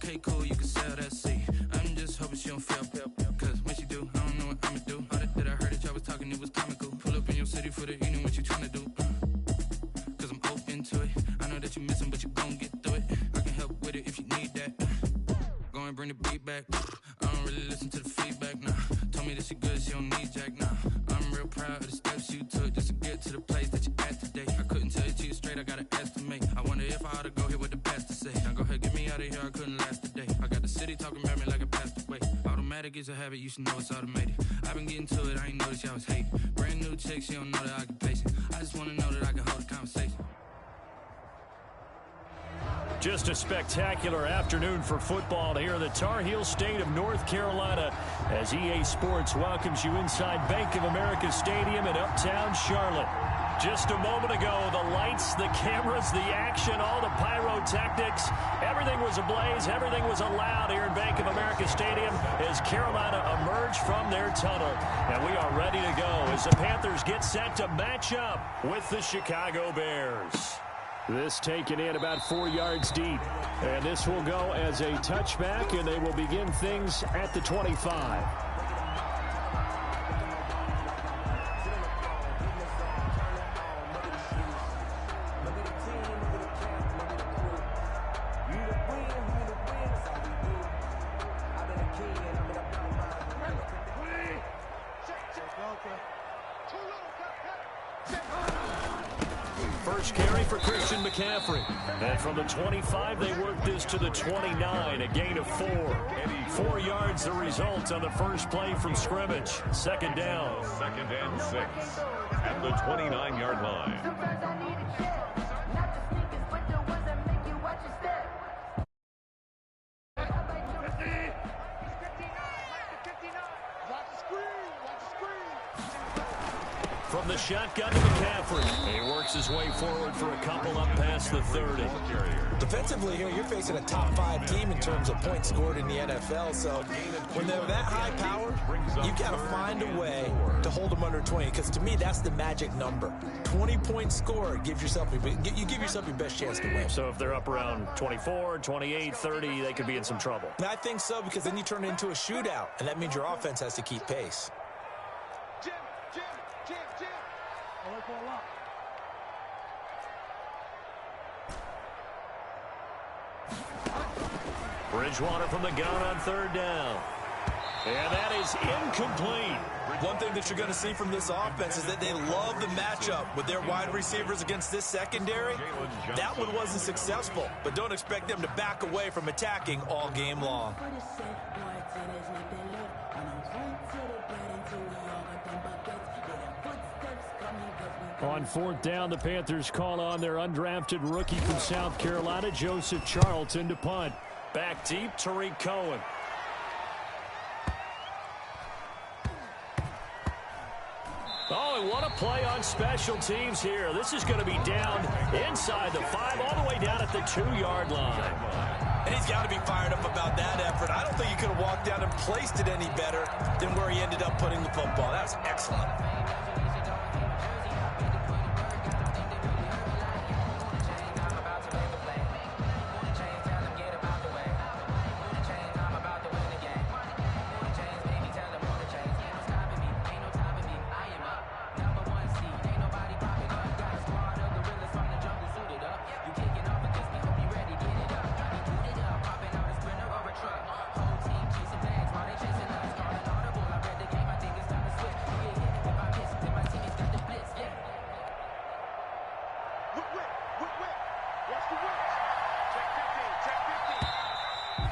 Okay, cool, you can sell that seat. I'm just hoping she don't fail, cause when she do, I don't know what I'ma do. All that I heard that y'all was talking, it was comical. Pull up in your city for the evening, what you tryna do? Cause I'm open to it. I know that you missing, but you gon' get through it. I can help with it if you need that. Go and bring the beat back. I don't really listen to the feedback, nah. Told me that she good, she don't need jack, nah. I'm real proud of the steps you took just to get to the place that you at today. I couldn't tell you to you straight, I gotta estimate. I wonder if I ought to go here with the pastor say. Now go ahead, get me out of here, I couldn't last a day. I got the city talking about me like I passed away. Automatic is a habit, you should know it's automated. I've been getting to it, I ain't noticed y'all was hating. Brand new chick, she don't know the occupation. I just wanna know that I can hold a conversation. Just a spectacular afternoon for football here in the Tar Heel state of North Carolina as EA Sports welcomes you inside Bank of America Stadium in uptown Charlotte. Just a moment ago, the lights, the cameras, the action, all the pyrotechnics, everything was ablaze, everything was allowed here in Bank of America Stadium as Carolina emerged from their tunnel. And we are ready to go as the Panthers get set to match up with the Chicago Bears. This taken in about 4 yards deep. And this will go as a touchback, and they will begin things at the 25. First carry for Christian McCaffrey. And from the 25, they work this to the 29, a gain of 4. 4 yards the result on the first play from scrimmage. Second down. Second and 6 at the 29-yard line. From the shotgun to McCaffrey. He works his way forward for a couple up past the 30. Defensively here, you're facing a top 5 team in terms of points scored in the NFL. So when they're that high powered, you've got to find a way to hold them under 20. Because to me, that's the magic number. 20 points scored gives yourself you give yourself your best chance to win. So if they're up around 24, 28, 30, they could be in some trouble. And I think so, because then you turn it into a shootout, and that means your offense has to keep pace. Bridgewater from the gun on third down. And that is incomplete. One thing that you're going to see from this offense is that they love the matchup with their wide receivers against this secondary. That one wasn't successful, but don't expect them to back away from attacking all game long. On fourth down, the Panthers call on their undrafted rookie from South Carolina, Joseph Charlton, to punt. Back deep, Tariq Cohen. Oh, and what a play on special teams here. This is going to be down inside the 5, all the way down at the 2-yard line. And he's got to be fired up about that effort. I don't think he could have walked down and placed it any better than where he ended up putting the football. That was excellent.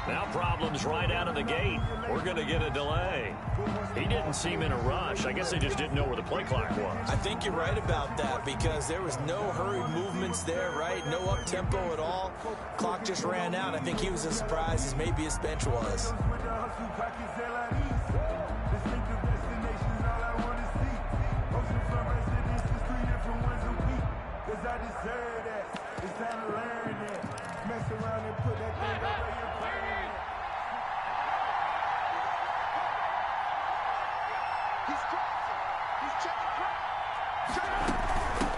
Now problems right out of the gate. We're going to get a delay. He didn't seem in a rush. I guess they just didn't know where the play clock was. I think you're right about that, because there was no hurried movements there, right? No up-tempo at all. Clock just ran out. I think he was as surprised as maybe his bench was.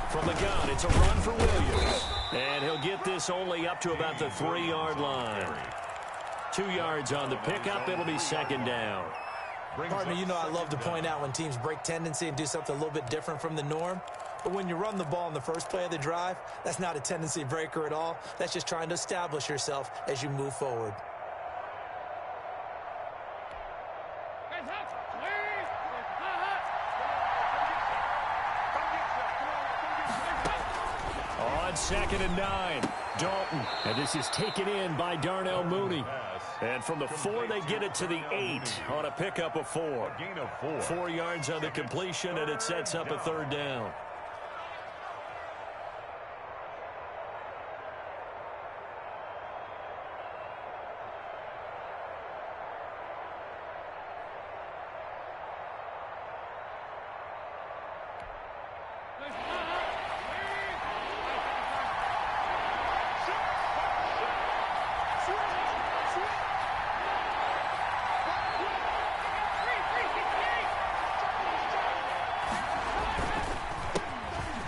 From the gun, it's a run for Williams. And he'll get this only up to about the 3-yard line. 2 yards on the pickup. It'll be second down. Partner, you know I love to point out when teams break tendency and do something a little bit different from the norm. But when you run the ball in the first play of the drive, that's not a tendency breaker at all. That's just trying to establish yourself as you move forward. On 2nd and 9, Dalton. And this is taken in by Darnell Mooney. And from the 4, they get it to the 8 on a pickup of 4. 4 yards on the completion, and it sets up a 3rd down.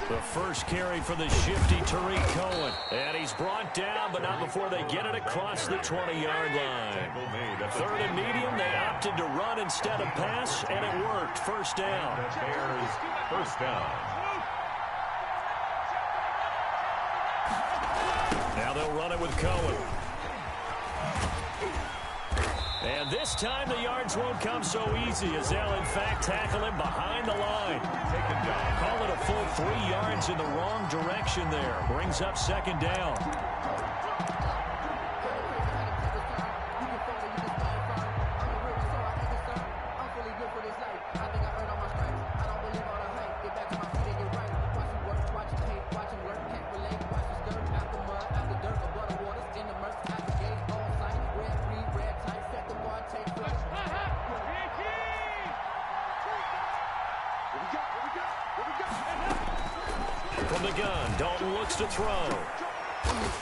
The first carry for the shifty Tariq Cohen. And he's brought down, but not before they get it across the 20-yard line. 3rd and medium, they opted to run instead of pass, and it worked. First down. Bears, first down. Now they'll run it with Cohen. And this time the yards won't come so easy as they'll, in fact, tackle him behind the line. Call it a full 3 yards in the wrong direction there. Brings up 2nd down. From the gun, Dalton looks to throw.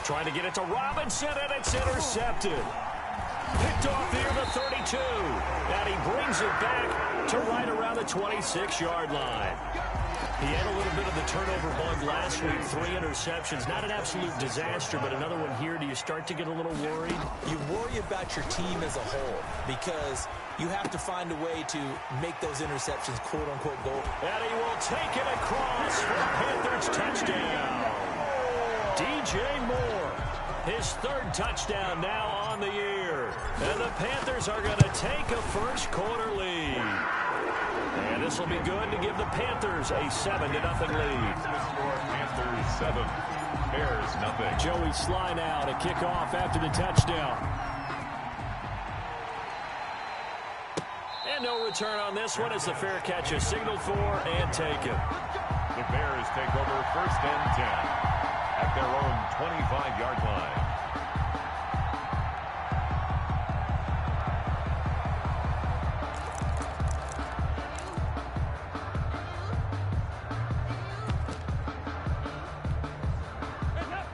Trying to get it to Robinson, and it's intercepted. Picked off near the 32. And he brings it back to right around the 26-yard line. He had a little bit of the turnover bug last week. 3 interceptions. Not an absolute disaster, but another one here. Do you start to get a little worried? You worry about your team as a whole because you have to find a way to make those interceptions quote-unquote goal. And he will take it across for a Panthers touchdown. DJ Moore, his 3rd touchdown now on the year. And the Panthers are going to take a first-quarter lead. And this will be good to give the Panthers a 7-0 lead. Panthers 7, Bears nothing. Joey Sly now to kick off after the touchdown. And no return on this one as the fair catch is signaled for and taken. The Bears take over 1st and 10 at their own 25-yard line.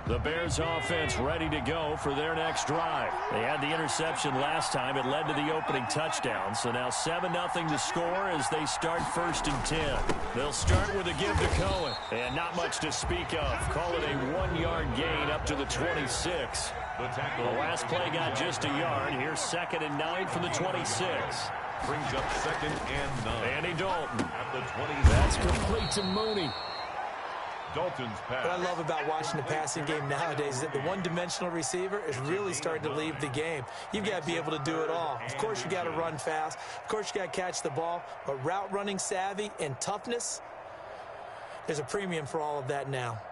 The Bears offense ready to go for their next drive. They had the interception last time. It led to the opening touchdown. So now 7-0 to score as they start 1st and 10. They'll start with a give to Cohen. And not much to speak of. Call it a 1-yard gain up to the 26. The last play got just a yard. Here's 2nd and 9 from the 26. Brings up 2nd and 9. Andy Dalton. At the 20. That's complete to Mooney. Dalton's pass. What I love about watching the passing game nowadays is that the one-dimensional receiver is really starting to leave the game. You've got to be able to do it all. Of course, you got to run fast. Of course, you got to catch the ball. But route running savvy and toughness, there's a premium for all of that now.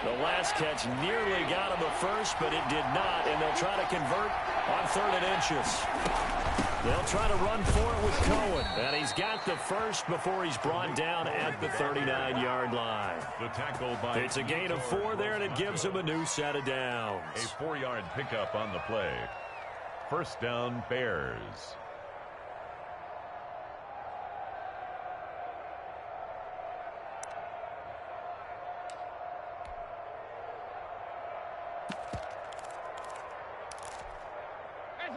The last catch nearly got him a first, but it did not, and they'll try to convert on 3rd and inches. They'll try to run for it with Cohen, and he's got the first before he's brought down at the 39-yard line. The tackle by It's a gain of 4 there, and it gives him a new set of downs. a 4-yard pickup on the play. 1st down, Bears.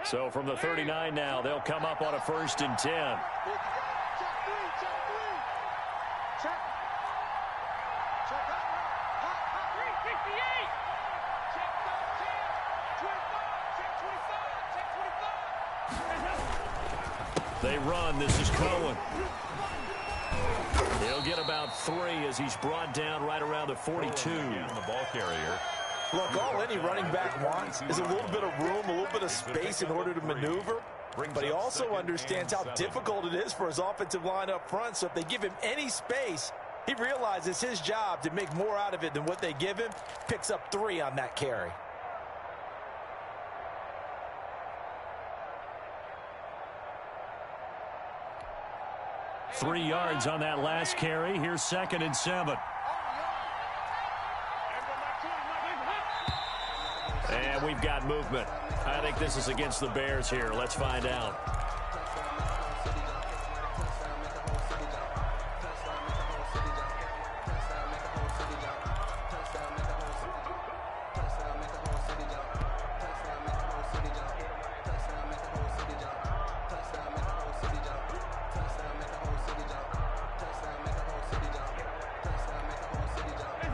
So from the 39 now, they'll come up on a 1st and 10. They run. This is Cohen. He'll get about 3 as he's brought down right around the 42. The ball carrier. Look, all any running back wants is a little bit of room, a little bit of space in order to maneuver. But he also understands how difficult it is for his offensive line up front. So if they give him any space, he realizes his job to make more out of it than what they give him. Picks up 3 on that carry. Three yards on that last carry. Here's 2nd and 7. And we've got movement. I think this is against the Bears here. Let's find out.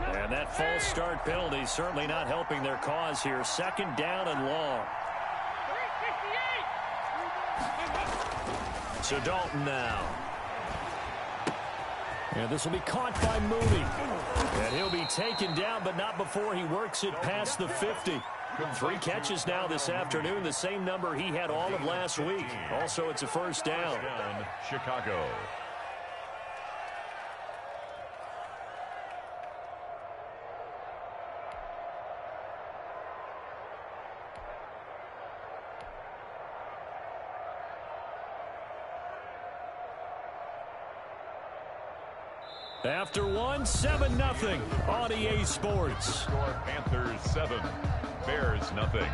And that false start penalty certainly not helping their cause here. 2nd down and long. So Dalton now. And this will be caught by Mooney. And he'll be taken down, but not before he works it past the 50. 3 catches now this afternoon, the same number he had all of last week. Also, it's a 1st down. Chicago. After 1, 7-0 on EA Sports. Score Panthers 7, Bears nothing.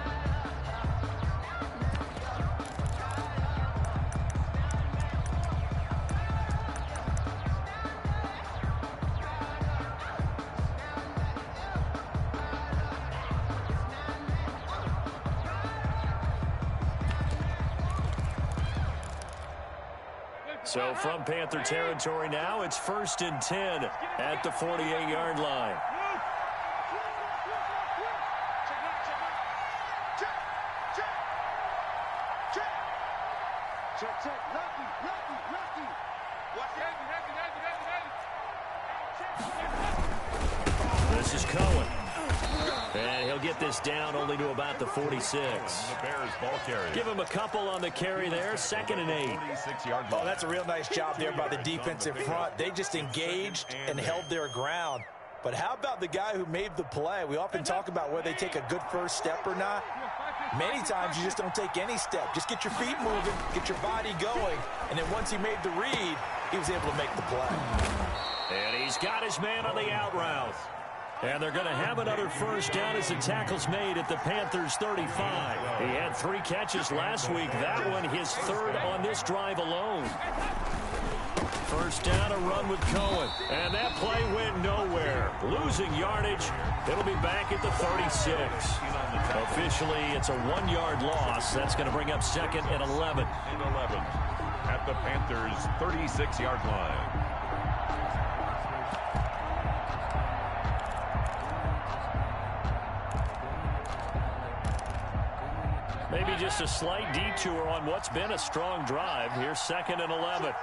So from Panther territory now, it's 1st and 10 at the 48-yard line. This is Cohen. And he'll get this down only to about the 46. The Bears ball carrier. Give him a couple on the carry there. 2nd and 8. Oh, that's a real nice job there by the defensive front. They just engaged and held their ground. But how about the guy who made the play? We often talk about whether they take a good first step or not. Many times you just don't take any step. Just get your feet moving, get your body going. And then once he made the read, he was able to make the play. And he's got his man on the out route. And they're going to have another 1st down as the tackle's made at the Panthers' 35. He had 3 catches last week. That one his 3rd on this drive alone. 1st down, a run with Cohen. And that play went nowhere. Losing yardage. It'll be back at the 36. Officially, it's a 1-yard loss. That's going to bring up 2nd and 11. At the Panthers' 36-yard line. Maybe just a slight detour on what's been a strong drive. Here's 2nd and 11.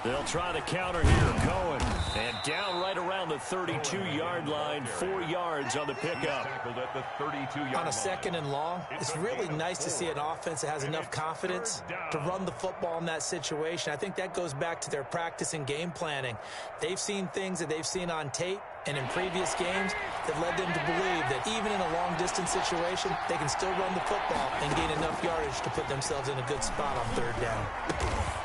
They'll try the counter here. Cohen. And down right around the 32-yard line. 4 yards on the pickup. On a 2nd and long, it's really nice to see an offense that has enough confidence to run the football in that situation. I think that goes back to their practice and game planning. They've seen things that they've seen on tape and in previous games that led them to believe that even in a long-distance situation, they can still run the football and gain enough yardage to put themselves in a good spot on 3rd down.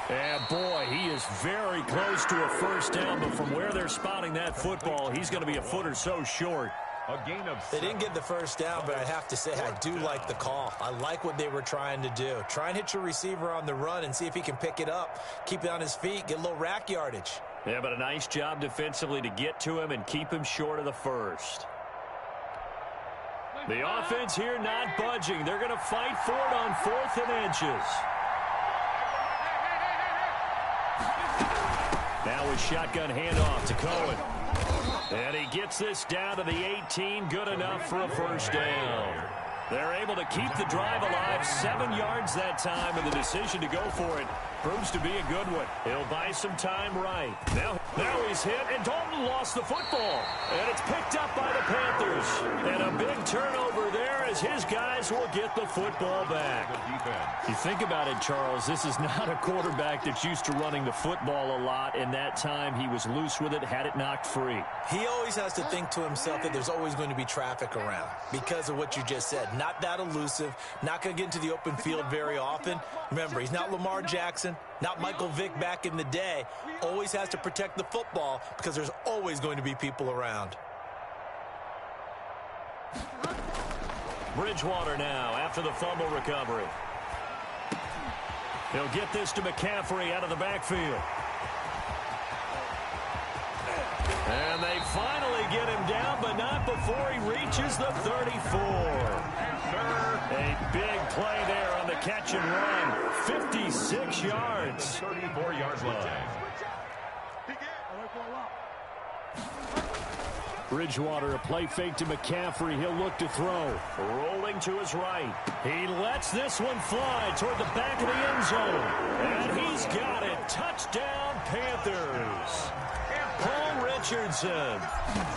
And boy, he is very close to a 1st down, but from where they're spotting that football, he's going to be a foot or so short. A gain of 7. They didn't get the first down, but I have to say I do like the call. I like what they were trying to do. Try and hit your receiver on the run and see if he can pick it up, keep it on his feet, get a little rack yardage. Yeah, but a nice job defensively to get to him and keep him short of the first. The offense here not budging. They're going to fight for it on 4th and inches. Now a shotgun handoff to Cohen. And he gets this down to the 18, good enough for a first down. They're able to keep the drive alive, 7 yards that time, and the decision to go for it proves to be a good one. He'll buy some time right. Now he's hit, and Dalton lost the football. And it's picked up by the Panthers. And a big turnover there as his guys will get the football back. You think about it, Charles, this is not a quarterback that's used to running the football a lot. In that time, he was loose with it, had it knocked free. He always has to think to himself that there's always going to be traffic around because of what you just said. Not that elusive, not going to get into the open field very often. Remember, he's not Lamar Jackson, not Michael Vick back in the day. Always has to protect the football because there's always going to be people around. Bridgewater now after the fumble recovery. He'll get this to McCaffrey out of the backfield. And they finally get him down, but not before he reaches the 34. A big play there on the catch and run. 56 yards. 34-yard line. Bridgewater, a play fake to McCaffrey. He'll look to throw. Rolling to his right. He lets this one fly toward the back of the end zone. And he's got it. Touchdown, Panthers. Paul Richardson,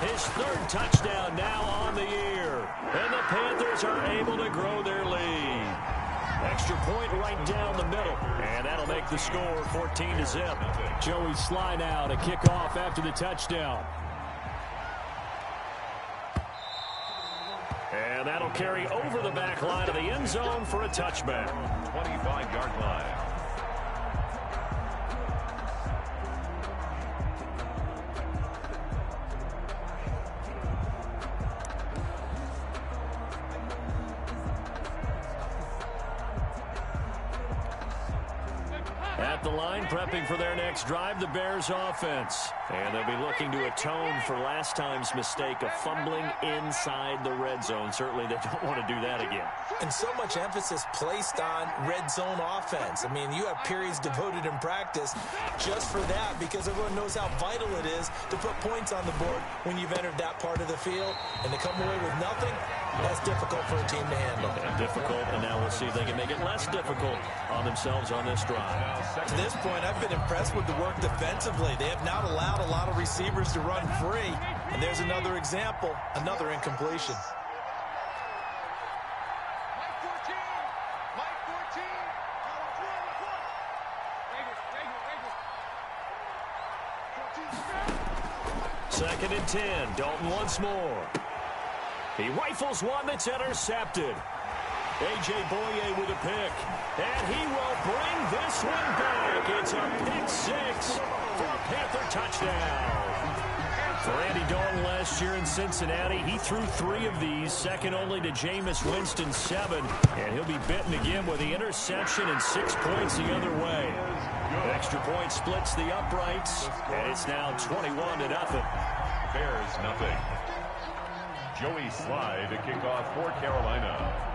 his 3rd touchdown now on the year. And the Panthers are able to grow their lead. Extra point right down the middle. And that'll make the score 14-0. Joey Sly now to kick off after the touchdown. And that'll carry over the back line of the end zone for a touchback. 25-yard line. At the line, prepping for their next drive, the Bears offense. And they'll be looking to atone for last time's mistake of fumbling inside the red zone. Certainly they don't want to do that again. And so much emphasis placed on red zone offense. I mean, you have periods devoted in practice just for that because everyone knows how vital it is to put points on the board when you've entered that part of the field. And to come away with nothing, that's difficult for a team to handle. Difficult, and now we'll see if they can make it less difficult on themselves on this drive. To this point, I've been impressed with the work defensively. They have not allowed a lot of receivers to run free. And there's another example, another incompletion. Second and 10. Dalton once more. He rifles one that's intercepted. A.J. Boye with a pick. And he will bring this one back. It's a pick 6 for a Panther touchdown. For Andy Dalton last year in Cincinnati, he threw 3 of these, second only to Jameis Winston 7. And he'll be bitten again with the interception and 6 points the other way. The extra point splits the uprights, and it's now 21-0. Bears nothing. Joey Sly to kick off for Carolina.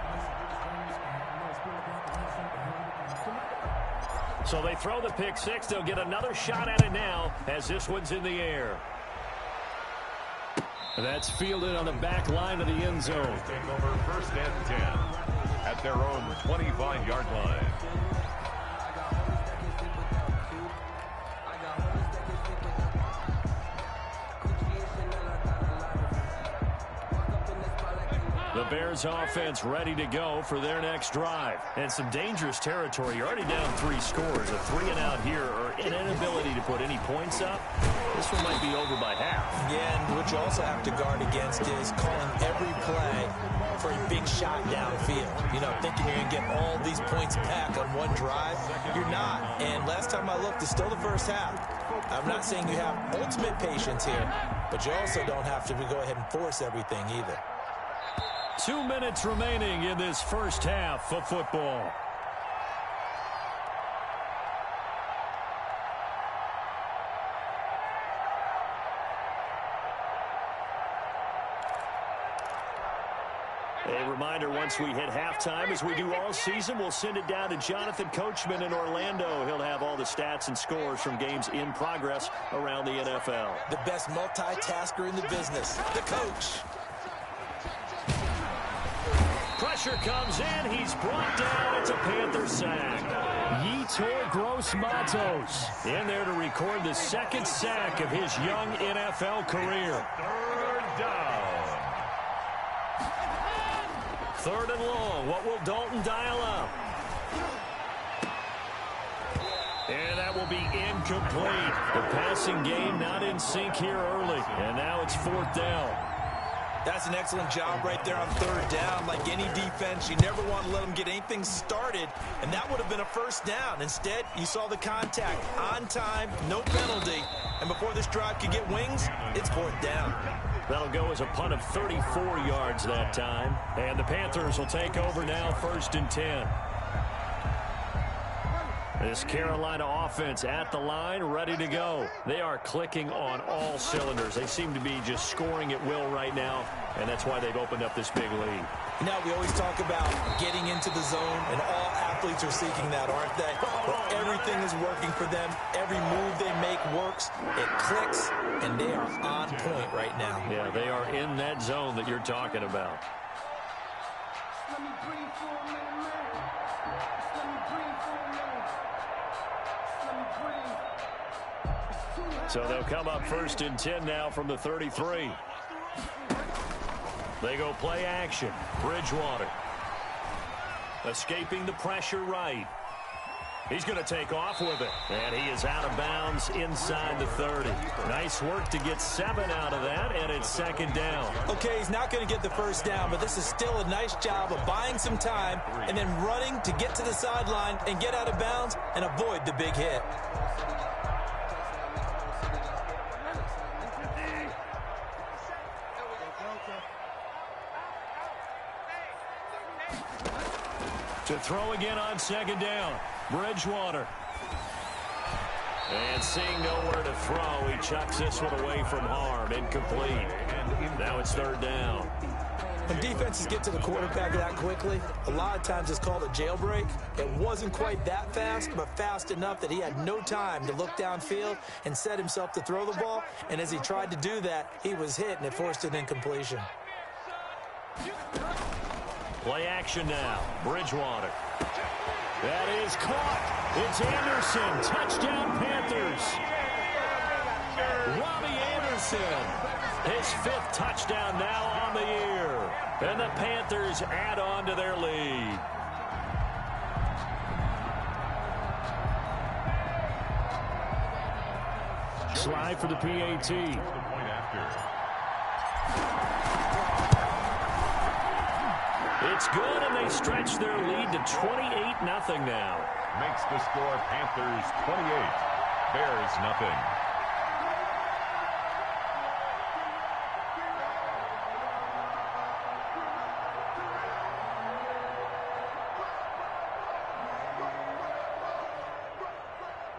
So they throw the pick 6. They'll get another shot at it now as this one's in the air. That's fielded on the back line of the end zone. Take over first and 10 at their own 25-yard line. The Bears offense ready to go for their next drive. And some dangerous territory. You're already down 3 scores. A 3-and-out here or an inability to put any points up. This one might be over by half. Yeah, and what you also have to guard against is calling every play for a big shot downfield. You know, thinking you're going to get all these points back on one drive. You're not. And last time I looked, it's still the first half. I'm not saying you have ultimate patience here, but you also don't have to go ahead and force everything either. 2 minutes remaining in this first half of football. A reminder, once we hit halftime, as we do all season, we'll send it down to Jonathan Coachman in Orlando. He'll have all the stats and scores from games in progress around the NFL. The best multitasker in the business, the coach. Pressure comes in. He's brought down. It's a Panther sack. Yetur Gross-Matos in there to record the second sack of his young NFL career. Third down. 3rd and long. What will Dalton dial up? And that will be incomplete. The passing game not in sync here early. And now it's 4th down. That's an excellent job right there on 3rd down. Like any defense, you never want to let them get anything started, and that would have been a 1st down. Instead, you saw the contact on time, no penalty, and before this drive could get wings, it's 4th down. That'll go as a punt of 34 yards that time, and the Panthers will take over now 1st and 10. This Carolina offense at the line, ready to go. They are clicking on all cylinders. They seem to be just scoring at will right now, and that's why they've opened up this big lead. You know, we always talk about getting into the zone, and all athletes are seeking that, aren't they? Well, everything is working for them. Every move they make works. It clicks, and they are on point right now. Yeah, they are in that zone that you're talking about. So they'll come up 1st and 10 now from the 33. They go play action. Bridgewater. Escaping the pressure right. He's going to take off with it. And he is out of bounds inside the 30. Nice work to get 7 out of that, and it's 2nd down. Okay, he's not going to get the 1st down, but this is still a nice job of buying some time and then running to get to the sideline and get out of bounds and avoid the big hit. To throw again on 2nd down. Bridgewater. And seeing nowhere to throw, he chucks this one away from harm. Incomplete. Now it's 3rd down. When defenses get to the quarterback that quickly, a lot of times it's called a jailbreak. It wasn't quite that fast, but fast enough that he had no time to look downfield and set himself to throw the ball. And as he tried to do that, he was hit, and it forced an incompletion. Play action now. Bridgewater. That is caught. It's Anderson. Touchdown, Panthers. Robbie Anderson. His 5th touchdown now on the year. And the Panthers add on to their lead. Slide for the PAT. It's good, and they stretch their lead to 28-0 now. Makes the score Panthers 28, Bears nothing.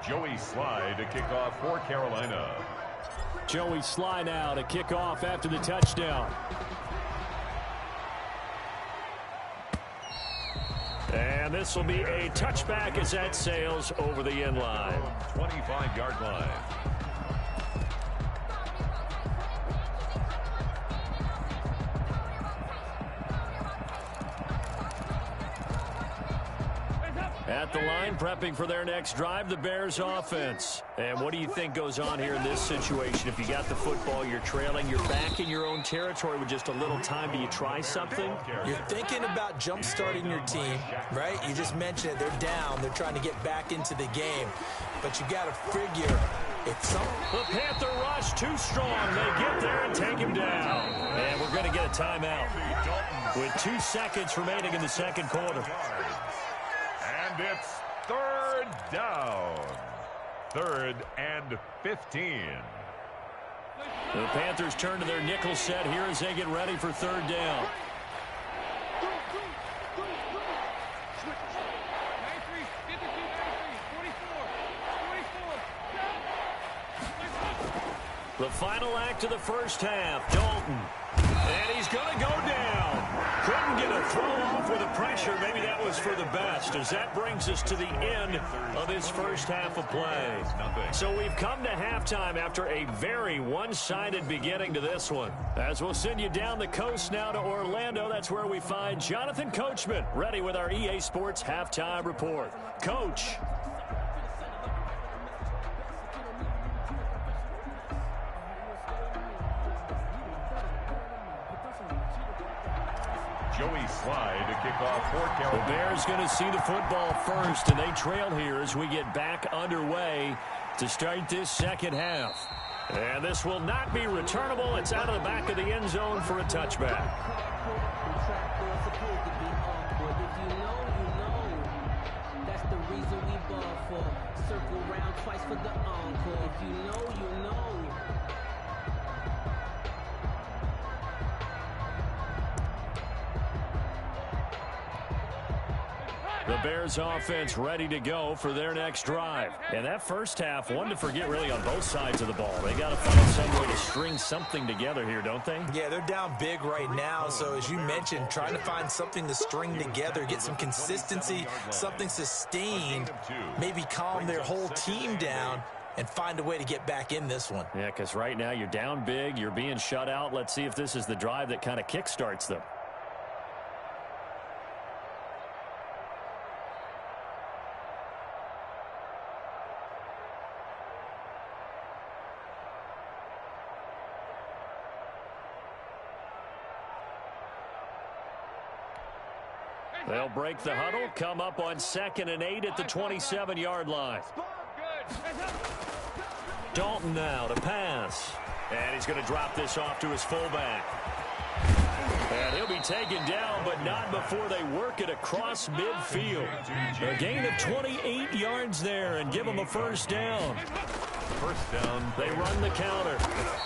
Joey Slye to kick off for Carolina. Joey Slye now to kick off after the touchdown. And this will be a touchback as that sails over the end line. 25-yard line. At the line, prepping for their next drive, the Bears offense. And what do you think goes on here in this situation? If you got the football, you're trailing, you're back in your own territory with just a little time. Do you try something? You're thinking about jump-starting your team, right? You just mentioned it. They're down. They're trying to get back into the game. But you got to figure if some... The Panther rush too strong. They get there and take him down. And we're going to get a timeout with 2 seconds remaining in the second quarter. And it's third down. 3rd and 15. The Panthers turn to their nickel set here as they get ready for third down. The final act of the first half, Dalton. And he's going to go down. Couldn't get a throw off with the pressure. Maybe that was for the best, as that brings us to the end of this first half of play. So we've come to halftime after a very one-sided beginning to this one. As we'll send you down the coast now to Orlando, that's where we find Jonathan Coachman, ready with our EA Sports Halftime Report. Coach. Joey Slye to kick off for Carolina. The Bears going to see the football first, and they trail here as we get back underway to start this second half. And this will not be returnable. It's out of the back of the end zone for a touchback. That's the reason we ball for. Circle round twice for the encore. If you know, you know. The Bears offense ready to go for their next drive. And that first half, one to forget really on both sides of the ball. They got to find some way to string something together here, don't they? Yeah, they're down big right now. So as you mentioned, trying to find something to string together, get some consistency, something sustained, maybe calm their whole team down and find a way to get back in this one. Yeah, because right now you're down big, you're being shut out. Let's see if this is the drive that kind of kickstarts them. They'll break the huddle, come up on 2nd and 8 at the 27-yard line. Dalton now to pass. And he's going to drop this off to his fullback. And he'll be taken down, but not before they work it across midfield. A gain of 28 yards there and give them a first down. First down. They run the counter.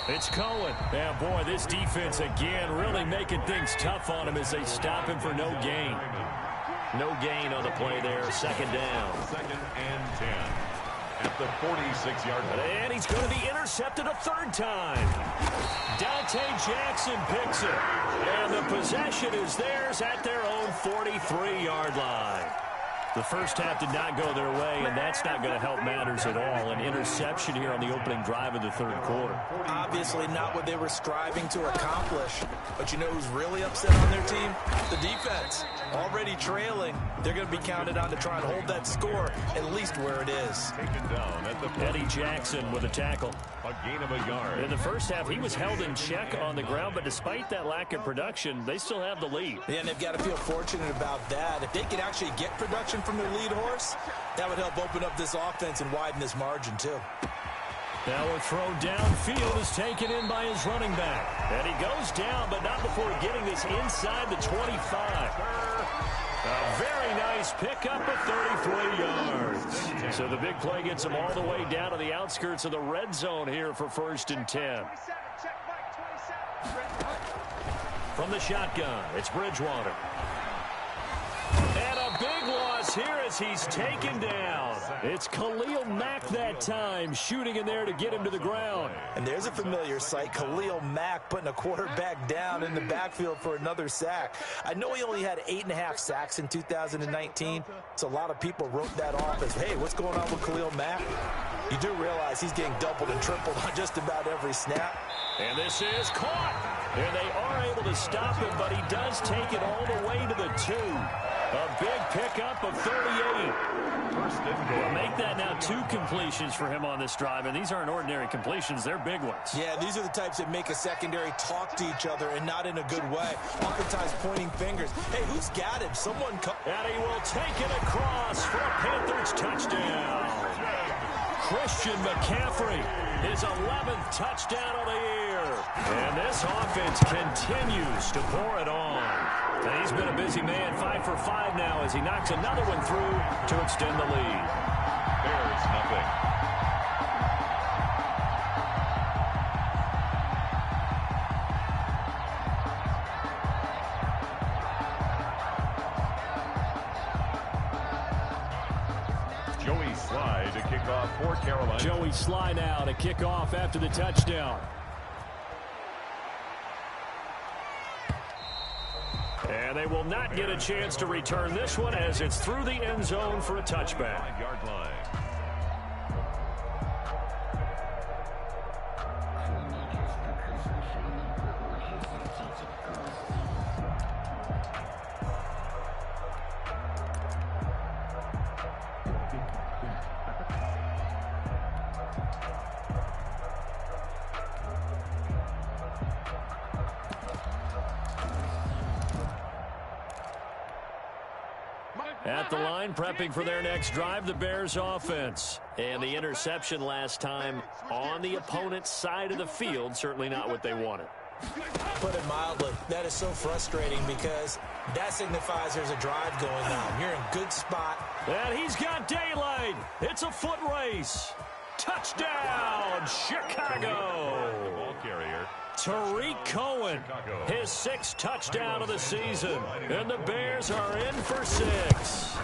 It's Cohen. Yeah, boy, this defense again really making things tough on him as they stop him for no gain. No gain on the play there. Second down. 2nd and 10 at the 46-yard line. And he's going to be intercepted a third time. Dante Jackson picks it. And the possession is theirs at their own 43-yard line. The first half did not go their way, and that's not going to help matters at all. An interception here on the opening drive of the third quarter. Obviously not what they were striving to accomplish. But you know who's really upset on their team? The defense. Already trailing. They're going to be counted on to try and hold that score at least where it is. Taken down at the Eddie Jackson with a tackle. A gain of a yard. In the first half, he was held in check on the ground, but despite that lack of production, they still have the lead. Yeah, and they've got to feel fortunate about that. If they could actually get production from their lead horse, that would help open up this offense and widen this margin too. Now a throw downfield is taken in by his running back. And he goes down, but not before getting this inside the 25. A very nice pickup of 33 yards. So the big play gets him all the way down to the outskirts of the red zone here for 1st and 10. From the shotgun, it's Bridgewater. And a big loss here as he's taken down. It's Khalil Mack that time, shooting in there to get him to the ground. And there's a familiar sight, Khalil Mack putting a quarterback down in the backfield for another sack. I know he only had 8.5 sacks in 2019, so a lot of people wrote that off as, hey, what's going on with Khalil Mack? You do realize he's getting doubled and tripled on just about every snap. And this is caught. And they are able to stop him, but he does take it all the way to the 2. A big pickup of 38. First and goal. Make that now 2 completions for him on this drive, and these aren't ordinary completions. They're big ones. Yeah, these are the types that make a secondary talk to each other and not in a good way. Oftentimes pointing fingers. Hey, who's got him? Someone come. And he will take it across for a Panthers touchdown. Christian McCaffrey, his 11th touchdown of the year. And this offense continues to pour it on. And he's been a busy man, 5 for 5 now as he knocks another one through to extend the lead. Bears nothing. Joey Slye to kick off for Carolina. Joey Slye now to kick off after the touchdown. And they will not get a chance to return this one as it's through the end zone for a touchback. 5-yard line. At the line, prepping for their next drive, the Bears offense. And the interception last time on the opponent's side of the field, certainly not what they wanted. Put it mildly, that is so frustrating because that signifies there's a drive going on. You're in good spot. And he's got daylight. It's a foot race. Touchdown, Chicago. The ball carrier. Tariq Cohen, his 6th touchdown of the season. And the Bears are in for 6.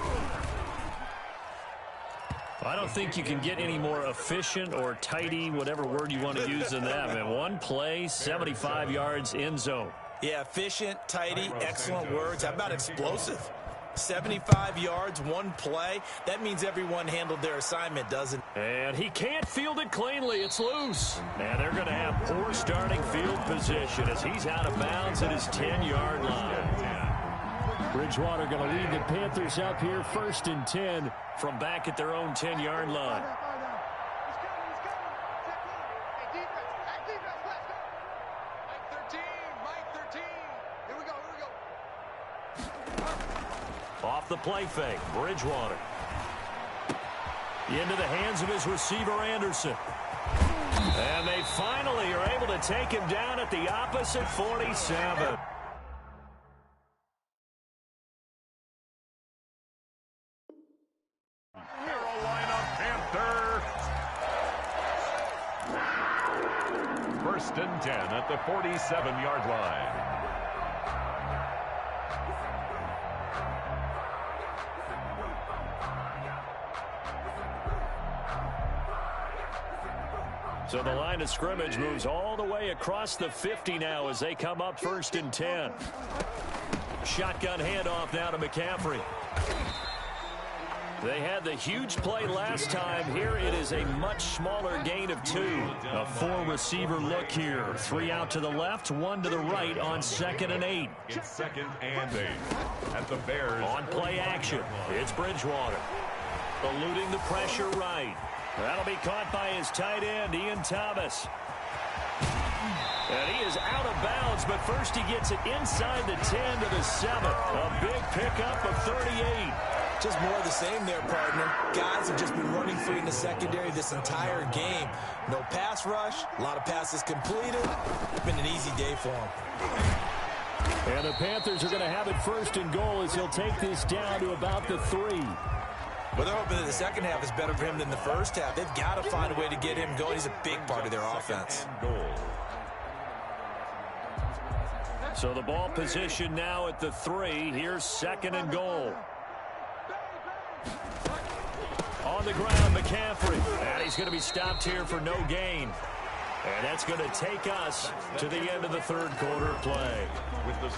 I don't think you can get any more efficient or tidy, whatever word you want to use than that. Man, one play, 75 yards, end zone. Yeah, efficient, tidy, excellent words. How about explosive? 75 yards, one play. That means everyone handled their assignment, doesn't it? And he can't field it cleanly. It's loose. And they're going to have poor starting field position as he's out of bounds at his 10-yard line. Bridgewater going to lead the Panthers up here 1st and 10 from back at their own 10-yard line. Off the play fake, Bridgewater. Into the hands of his receiver, Anderson. And they finally are able to take him down at the opposite 47. Carolina Panther. 1st and 10 at the 47-yard line. So the line of scrimmage moves all the way across the 50 now as they come up 1st and 10. Shotgun handoff now to McCaffrey. They had the huge play last time. Here it is a much smaller gain of 2. A 4-receiver look here. 3 out to the left, 1 to the right on 2nd and 8. It's 2nd and 8 at the Bears. On play action, it's Bridgewater. Eluding the pressure right. That'll be caught by his tight end, Ian Thomas. And he is out of bounds, but first he gets it inside the 10 to the 7. A big pickup of 38. Just more of the same there, partner. Guys have just been running free in the secondary this entire game. No pass rush, a lot of passes completed. It's been an easy day for him. And the Panthers are going to have it 1st and goal as he'll take this down to about the 3. But they're hoping that the second half is better for him than the first half. They've got to find a way to get him going. He's a big part of their offense. So the ball position now at the 3. Here's 2nd and goal. On the ground, McCaffrey. And he's going to be stopped here for no gain. And that's going to take us to the end of the 3rd quarter play.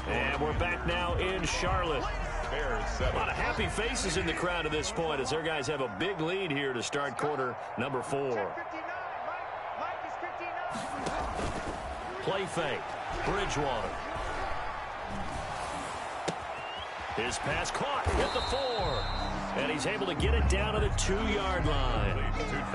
And we're back now in Charlotte. A lot of happy faces in the crowd at this point as their guys have a big lead here to start quarter number 4. Play fake. Bridgewater. His pass caught at the 4. And he's able to get it down to the 2-yard line.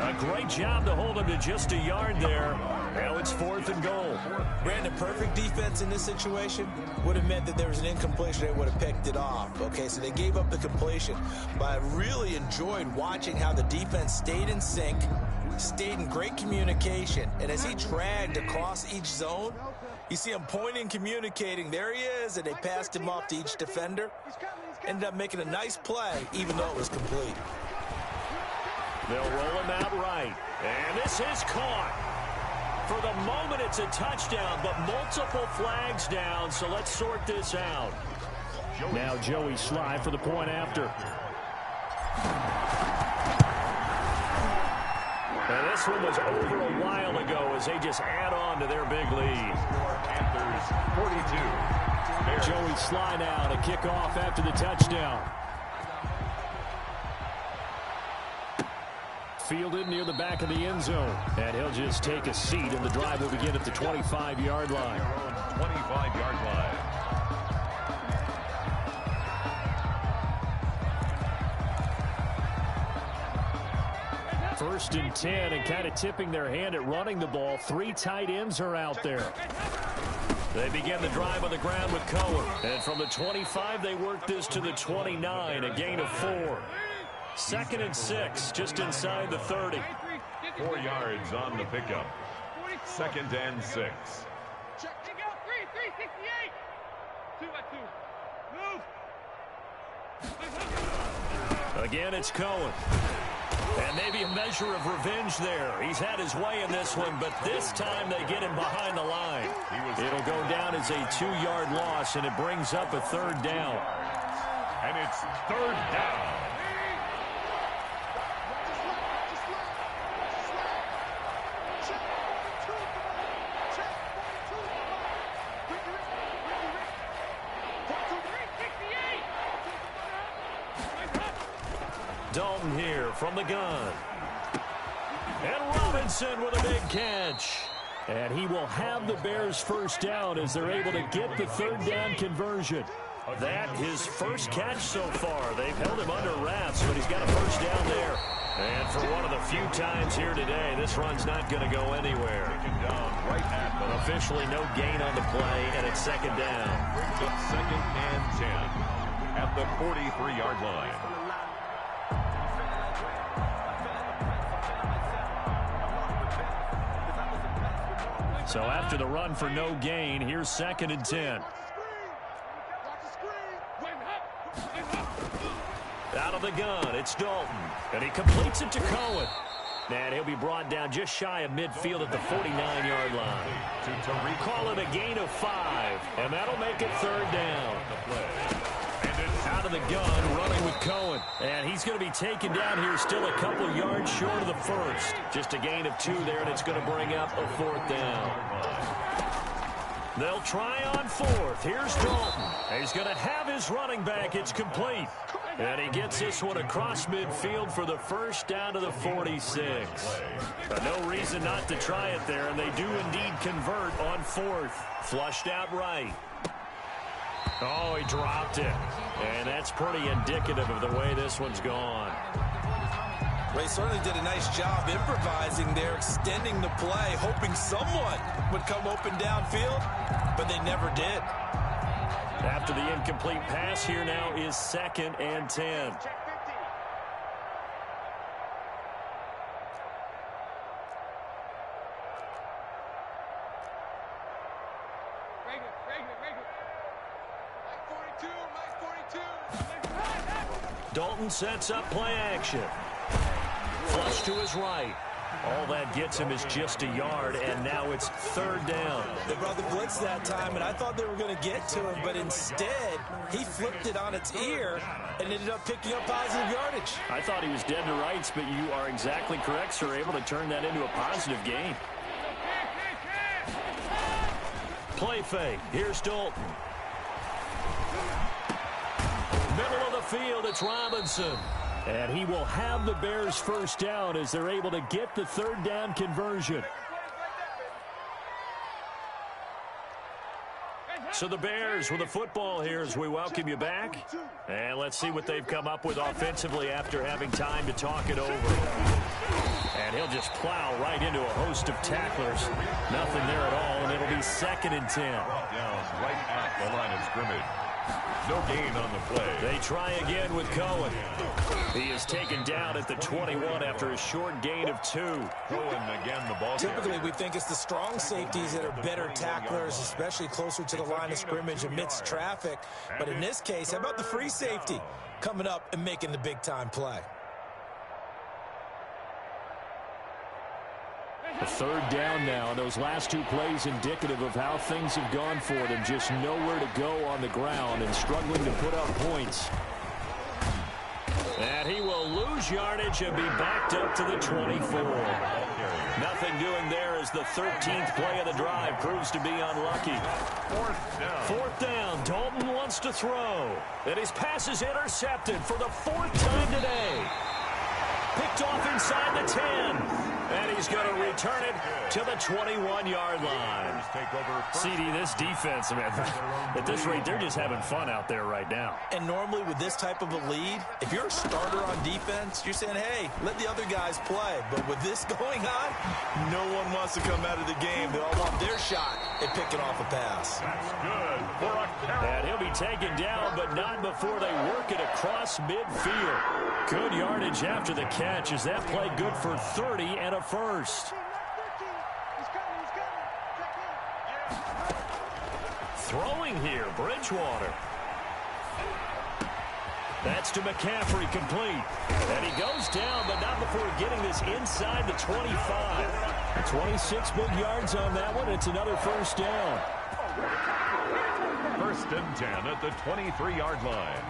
A great job to hold him to just a yard there. Now it's 4th and goal. Brandon, perfect defense in this situation would have meant that there was an incompletion. They would have picked it off. Okay, so they gave up the completion. But I really enjoyed watching how the defense stayed in sync, stayed in great communication. And as he dragged across each zone, you see him pointing, communicating. There he is, and they passed him off to each defender. Ended up making a nice play, even though it was complete. They'll roll him out right. And this is caught. For the moment, it's a touchdown, but multiple flags down, so let's sort this out. Now Joey Sly for the point after. And this one was over a while ago as they just add on to their big lead. Panthers 42. Joey Sly now to kick off after the touchdown. Fielded near the back of the end zone. And he'll just take a seat, and the drive will begin at the 25-yard line. 25-yard line. First and 10, and kind of tipping their hand at running the ball. 3 tight ends are out there. They begin the drive on the ground with Cohen. And from the 25, they work this to the 29, a gain of 4. 2nd and 6, just inside the 30. 4 yards on the pickup. 2nd and 6. Again, it's Cohen. And maybe a measure of revenge there. He's had his way in this one, but this time they get him behind the line. It'll go down as a 2-yard loss, and it brings up a 3rd down. And it's 3rd down. Dalton here from the gun. And Robinson with a big catch. And he will have the Bears first down as they're able to get the 3rd down conversion. That his first catch so far. They've held him under wraps, but he's got a first down there. And for one of the few times here today, this run's not going to go anywhere. But officially no gain on the play, and it's 2nd down. Brings up 2nd and 10 at the 43-yard line. So after the run for no gain, here's 2nd and 10. Out of the gun, it's Dalton. And he completes it to Cohen. And he'll be brought down just shy of midfield at the 49-yard line. Call it a gain of 5. And that'll make it 3rd down. Out of the gun, running with Cohen. And he's going to be taken down here still a couple yards short of the first. Just a gain of 2 there, and it's going to bring up a 4th down. They'll try on 4th. Here's Dalton. He's going to have his running back. It's complete. And he gets this one across midfield for the first down to the 46. No reason not to try it there, and they do indeed convert on 4th. Flushed out right. Oh, he dropped it. And that's pretty indicative of the way this one's gone. Ray certainly did a nice job improvising there, extending the play, hoping someone would come open downfield, but they never did. After the incomplete pass, here now is 2nd and 10. Dalton sets up play action. Flush to his right. All that gets him is just a yard, and now it's 3rd down. They brought the blitz that time, and I thought they were going to get to him, but instead, he flipped it on its ear and ended up picking up positive yardage. I thought he was dead to rights, but you are exactly correct, sir. Able to turn that into a positive gain. Play fake. Here's Dalton. Middle of the field, it's Robinson. And he will have the Bears first down as they're able to get the 3rd down conversion. So the Bears with the football here as we welcome you back. And let's see what they've come up with offensively after having time to talk it over. And he'll just plow right into a host of tacklers. Nothing there at all, and it'll be 2nd and 10. Down right at the line of scrimmage. No gain on the play. They try again with Cohen. He is taken down at the 21 after a short gain of 2. Cohen again the ball. Typically, we think it's the strong safeties that are better tacklers, especially closer to the line of scrimmage amidst traffic. But in this case, how about the free safety coming up and making the big-time play? A 3rd down now, and those last 2 plays indicative of how things have gone for them. Just nowhere to go on the ground and struggling to put up points. And he will lose yardage and be backed up to the 24. Nothing doing there as the 13th play of the drive proves to be unlucky. 4th down. Dalton wants to throw. And his pass is intercepted for the 4th time today. Picked off inside the 10. And he's going to return it to the 21-yard line. CD, this defense, man, at this rate, they're just having fun out there right now. And normally with this type of a lead, if you're a starter on defense, you're saying, hey, let the other guys play. But with this going on, no one wants to come out of the game. They all want their shot at picking off a pass. That's good for a carry. And he'll be taken down, but not before they work it across midfield. Good yardage after the catch. Is that play good for 30 and a first? Throwing here, Bridgewater. That's to McCaffrey, complete. And he goes down, but not before getting this inside the 25. 26 big yards on that one. It's another first down. 1st and 10 at the 23-yard line.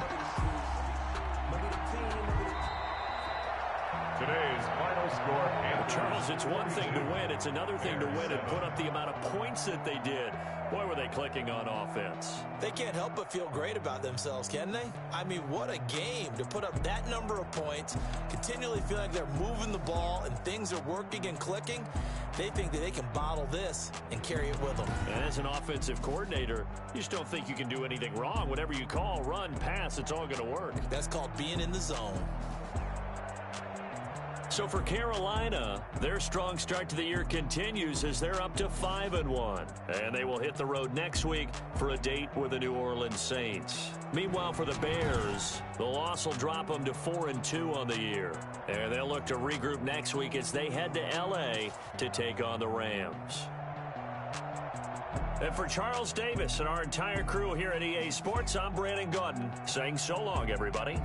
Today's final score. And Charles, it's one thing to win. It's another thing to win and put up the amount of points that they did. Boy, were they clicking on offense. They can't help but feel great about themselves, can they? I mean, what a game to put up that number of points, continually feeling like they're moving the ball and things are working and clicking. They think that they can bottle this and carry it with them. And as an offensive coordinator, you just don't think you can do anything wrong. Whatever you call, run, pass, it's all going to work. That's called being in the zone. So for Carolina, their strong start to the year continues as they're up to 5-1. And they will hit the road next week for a date with the New Orleans Saints. Meanwhile, for the Bears, the loss will drop them to 4-2 on the year. And they'll look to regroup next week as they head to L.A. to take on the Rams. And for Charles Davis and our entire crew here at EA Sports, I'm Brandon Gaudin saying so long, everybody.